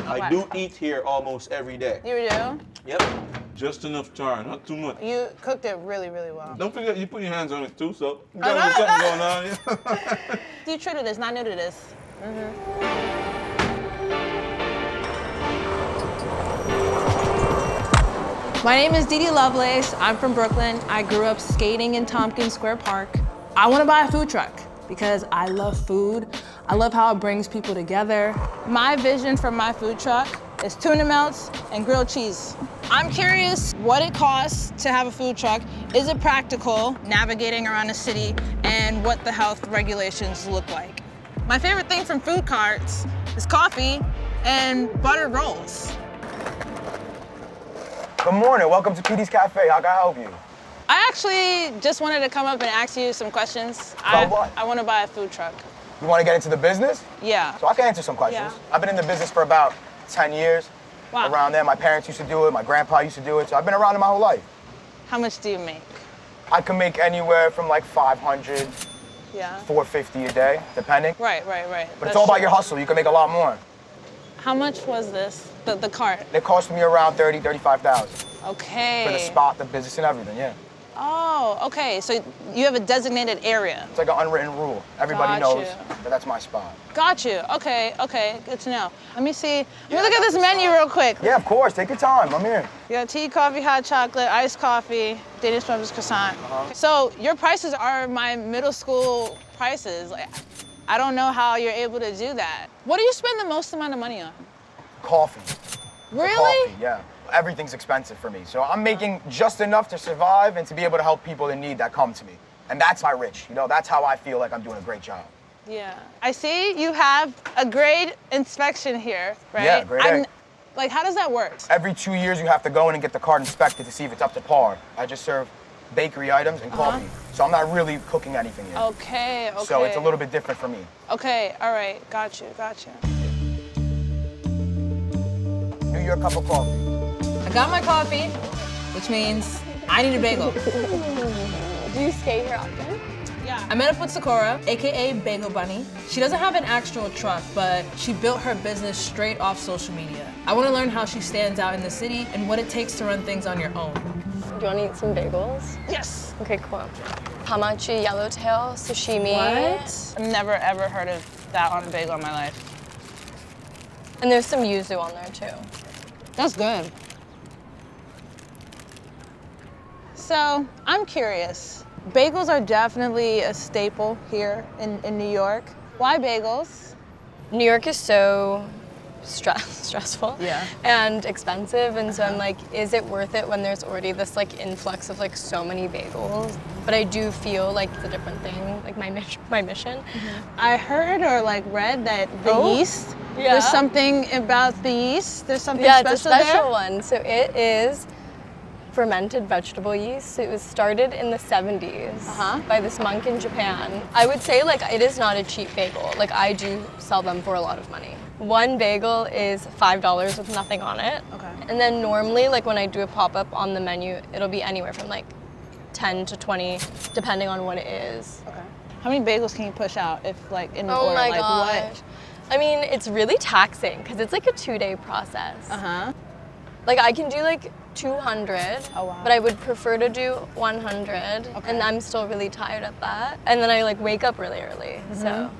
I do eat here almost every day. You do? Yep. Just enough char, not too much. You cooked it really, really well. Don't forget, you put your hands on it too, so you got something going on. Yeah. You true to this, not new to this. My name is Dede Lovelace. I'm from Brooklyn. I grew up skating in Tompkins Square Park. I want to buy a food truck because I love food. I love how it brings people together. My vision for my food truck is tuna melts and grilled cheese. I'm curious what it costs to have a food truck. Is it practical navigating around the city, and what the health regulations look like? My favorite thing from food carts is coffee and buttered rolls. Good morning, welcome to Petey's Cafe. How can I help you? I actually just wanted to come up and ask you some questions. About what? I want to buy a food truck. You want to get into the business? Yeah. So I can answer some questions. Yeah. I've been in the business for about 10 years. Wow. Around there, my parents used to do it, my grandpa used to do it, so I've been around it my whole life. How much do you make? I can make anywhere from like 500, Yeah. 450 a day, depending. Right. But it's all about your hustle. You can make a lot more. How much was this, the cart? It cost me around 30, 35,000 Okay. for the spot, the business, and everything, yeah. Oh, okay. So you have a designated area. It's like an unwritten rule. Everybody knows that that's my spot. Got you. Okay. Good to know. Let me see. Let me look at this menu real quick. Yeah, of course. Take your time. I'm here. You got tea, coffee, hot chocolate, iced coffee, Danish breakfast croissant. So your prices are my middle school prices. Like, I don't know how you're able to do that. What do you spend the most amount of money on? Coffee. Really? Coffee, yeah. Everything's expensive for me. So I'm making just enough to survive and to be able to help people in need that come to me. And that's my rich, you know, that's how I feel like I'm doing a great job. Yeah. I see you have a grade inspection here, right? Yeah, grade A. Like, how does that work? Every 2 years you have to go in and get the cart inspected to see if it's up to par. I just serve bakery items and coffee. So I'm not really cooking anything yet. Okay. So it's a little bit different for me. Okay, all right, got you. New York cup of coffee. I got my coffee, which means I need a bagel. Do you skate here often? Yeah. I met up with Sakura, AKA Bagel Bunny. She doesn't have an actual truck, but she built her business straight off social media. I want to learn how she stands out in the city and what it takes to run things on your own. Do you want to eat some bagels? Yes. Okay, cool. Hamachi yellowtail sashimi. What? I've never ever heard of that on a bagel in my life. And there's some yuzu on there too. That's good. So, I'm curious. Bagels are definitely a staple here in New York. Why bagels? New York is so stressful and expensive, and so I'm like, is it worth it when there's already this like influx of like so many bagels? But I do feel like it's a different thing, like my mission. I heard or like read that the yeast, there's something about the yeast, there's something special there? Yeah, it's a special one. So it is fermented vegetable yeast. It was started in the 70s by this monk in Japan. I would say like it is not a cheap bagel. Like I do sell them for a lot of money. One bagel is $5 with nothing on it. Okay. And then normally like when I do a pop-up on the menu, it'll be anywhere from like 10 to 20, depending on what it is. Okay. How many bagels can you push out if like in an Oh order? my like gosh. what? I mean, it's really taxing because it's like a 2-day process. Like I can do like 200, but I would prefer to do 100, and I'm still really tired at that. And then I like wake up really early, so.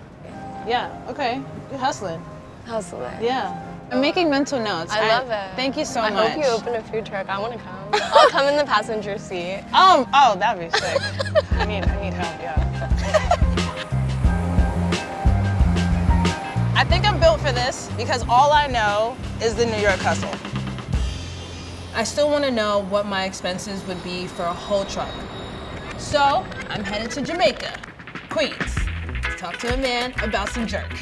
Yeah, okay, you're hustling. Hustling. Yeah. I'm making mental notes. I love it. Thank you so much. I hope you open a food truck. I want to come. I'll come in the passenger seat. Oh, that'd be sick. I need help, yeah. I think I'm built for this because all I know is the New York hustle. I still want to know what my expenses would be for a whole truck. So I'm headed to Jamaica, Queens, to talk to a man about some jerk.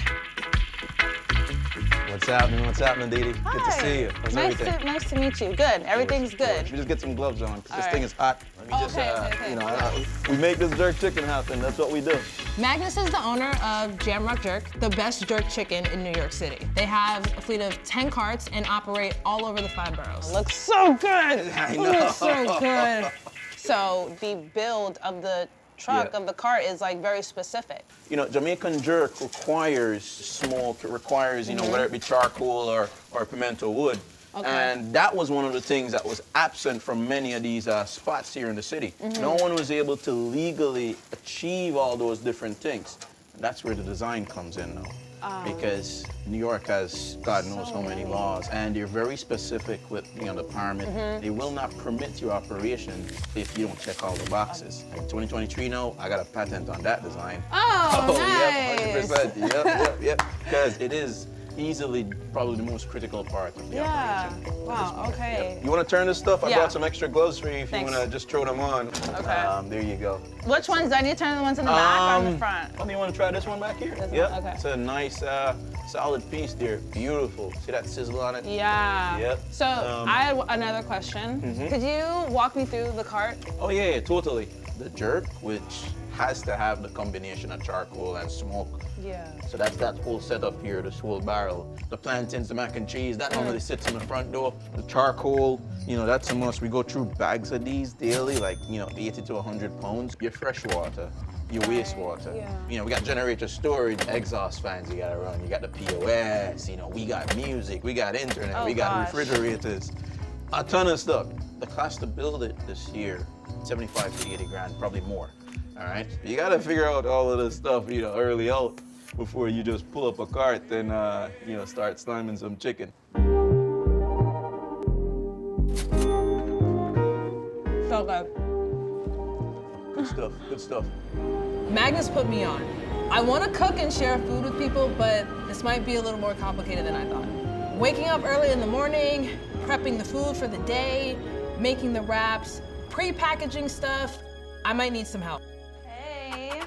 What's happening, Dede? Good to see you. How's everything? Nice to meet you. Good, everything's good. Let me just get some gloves on, because this right. thing is hot. Let me we make this jerk chicken happen, that's what we do. Magnus is the owner of Jamrock Jerk, the best jerk chicken in New York City. They have a fleet of 10 carts and operate all over the 5 boroughs. It looks so good. I know. It looks so good. So the build of the truck Yeah. of the cart is like very specific. You know, Jamaican jerk requires smoke, it requires, you know, whether it be charcoal or pimento wood. Okay. And that was one of the things that was absent from many of these spots here in the city. No one was able to legally achieve all those different things. And that's where the design comes in now. Because New York has God knows how many laws, and they're very specific with, you know, the permit. They will not permit your operation if you don't check all the boxes. Like 2023 now, I got a patent on that design. Oh, nice. Yep, 100%. Yep. Because it is easily probably the most critical part of the operation. Wow, okay. Yep. You want to turn this stuff? I Yeah. brought some extra gloves for you if Thanks. you want to just throw them on. Okay. There you go. Which ones? Do I need to turn the ones in the back or in the front? Oh, you want to try this one back here? This one? Yep. Okay. It's a nice, solid piece there. Beautiful. See that sizzle on it? Yeah. Yep. So I had another question. Could you walk me through the cart? Oh, yeah, totally. The jerk, which has to have the combination of charcoal and smoke. Yeah. So that's that whole setup here, this whole barrel. The plantains, the mac and cheese, that normally sits in the front door. The charcoal, you know, that's a must. We go through bags of these daily, like, you know, 80 to 100 pounds. Your fresh water, your wastewater. Yeah. You know, we got generator storage, exhaust fans you gotta run. You got the POS, you know, we got music, we got internet, Oh, we got gosh. refrigerators. A ton of stuff. The cost to build it this year, 75 to 80 grand, probably more. All right, you gotta figure out all of this stuff, you know, early out before you just pull up a cart and, you know, start sliming some chicken. So good. Good stuff, good stuff. Magnus put me on. I want to cook and share food with people, but this might be a little more complicated than I thought. Waking up early in the morning, prepping the food for the day, making the wraps, pre-packaging stuff. I might need some help. Hey.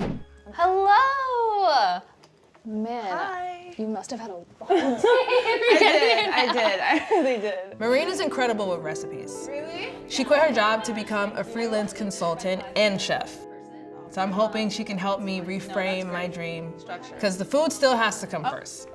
Hello! Man, Hi. you must have had a long day. I really did. Mehreen is incredible with recipes. Really? She quit her job to become a freelance consultant and chef. So I'm hoping she can help me reframe my dream, because the food still has to come first.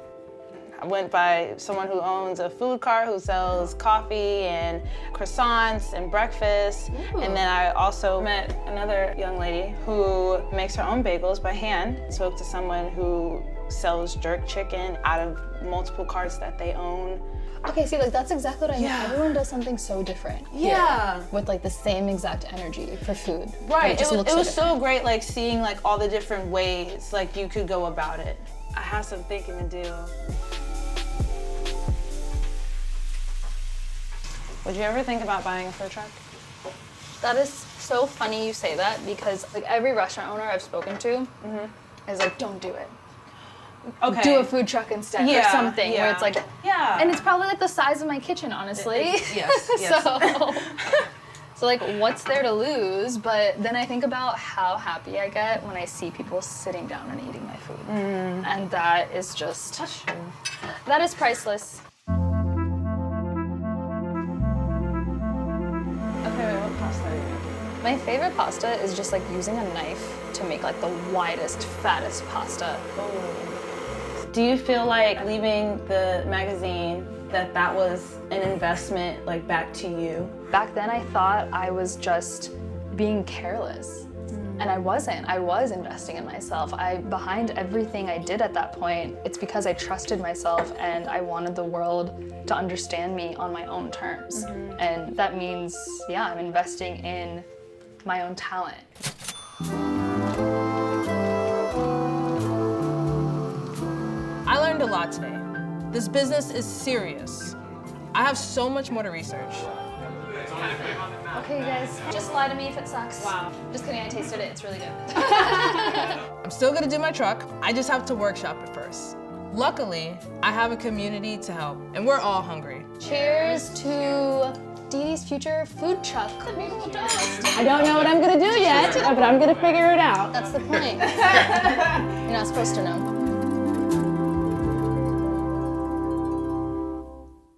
I went by someone who owns a food cart who sells coffee and croissants and breakfast. And then I also met another young lady who makes her own bagels by hand. Spoke to someone who sells jerk chicken out of multiple carts that they own. Okay, see, like that's exactly what I mean. Everyone does something so different. Yeah. Here, with like the same exact energy for food. Right, It just looks it was different. so great, like seeing like all the different ways like you could go about it. I have some thinking to do. Would you ever think about buying a food truck? That is so funny you say that, because like every restaurant owner I've spoken to is like, don't do it. Okay. Do a food truck instead or Yeah, something where yeah. it's like, Yeah. and it's probably like the size of my kitchen, honestly. Yes, yes. So like, what's there to lose? But then I think about how happy I get when I see people sitting down and eating my food. And that is just, that is priceless. Okay, wait, what pasta are you making? My favorite pasta is just like using a knife to make like the widest, fattest pasta. Do you feel like leaving the magazine that was an investment like back to you? Back then I thought I was just being careless. And I wasn't. I was investing in myself. Behind everything I did at that point, it's because I trusted myself and I wanted the world to understand me on my own terms. And that means, yeah, I'm investing in my own talent. I learned a lot today. This business is serious. I have so much more to research. Okay, you guys, just lie to me if it sucks. Wow. Just kidding, I tasted it, it's really good. I'm still gonna do my truck. I just have to workshop it first. Luckily, I have a community to help, and we're all hungry. Cheers to Dede's future food truck. Bagel dust. I don't know what I'm gonna do yet, but I'm gonna figure it out. That's the point. You're not supposed to know.